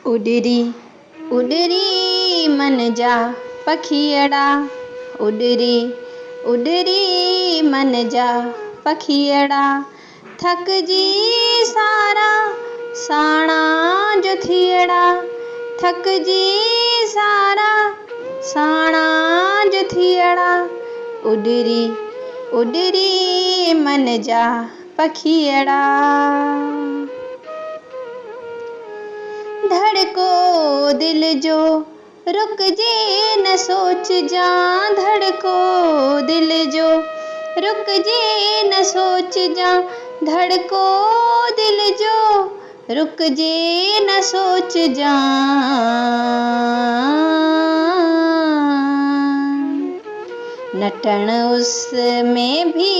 उडरी उडरी मन जा पखियड़ा, उडरी उडरी मन जा पखियड़ा, थकजी सारा साणा जो थियड़ा, थकजी सारा साणा जो थियड़ा, उडरी उडरी मन जा पखियड़ा। धड़को दिल जो रुक जे न सोच जा, धड़को दिल जो रुक जे न सोच जा, धड़को दिल जो रुक जे न सोच जा। नटण उस में भी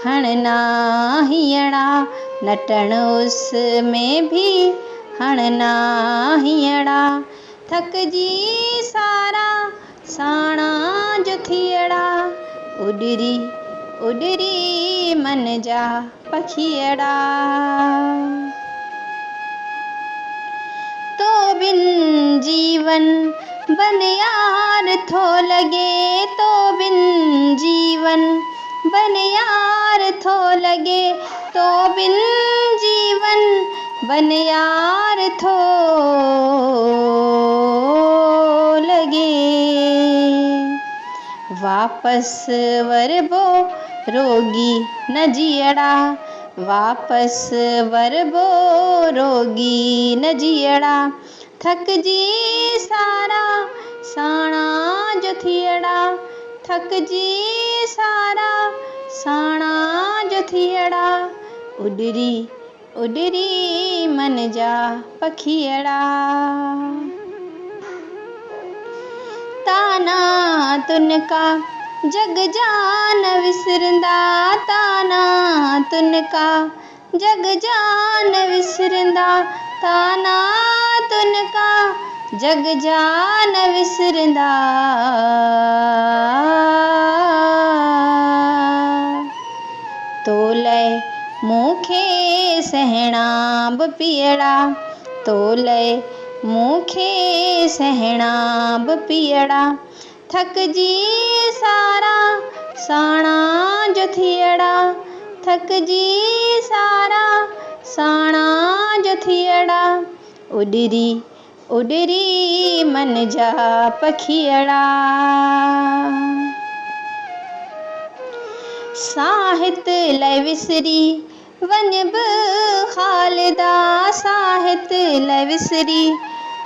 हणना हीअड़ा, नटण उस में भी हणना हीअड़ा, थकजी सारा साणा जो थियड़ा, उडरी उडरी मन जा पखियड़ा। तो बिन जीवन बन यार थो लगे, तो बिन जीवन बन यार थो लगे, तो बिन जीवन बन यार थो लगे। वापस वरबो रोगी न जियड़ा, वापस वरबो रोगी न जियड़ा, थकजी सारा साणा जो थियड़ा, थकजी सारा साणा जो थियड़ा, उडरी उडरी मन जा पखियड़ा। ताना तुनका जग जान विसरंदा, ताना तुनका जग जान विसरंदा, ताना तुनका जग जान विसरंदा। तोले मूंखे सहणा बि पीअड़ा, तोले मूंखे सहणा बि पीअड़ा, थकजी सारा साणा जो थियड़ा, थकजी सारा साणा जो थियड़ा, उडरी उडरी मन जा पखियड़ा। साहित लय विसरी वञ बि ख़ालिदा, साहित लय विसरी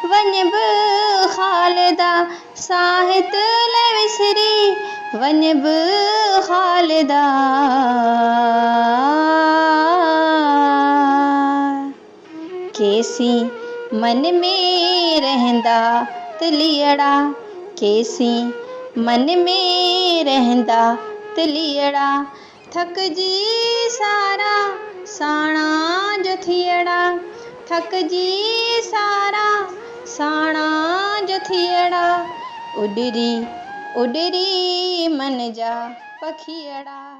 वञ बि ख़ालिदा, साहित लय विसरी वञ बि ख़ालिदा। केसी मन में रहंदा तिलियड़ा, केसी मन में रहंदा तिलियड़ा, थकजी सारा साणा जो थियड़ा, थकजी सारा साणा जो थियड़ा, उडरी उडरी मन जा पखियड़ा।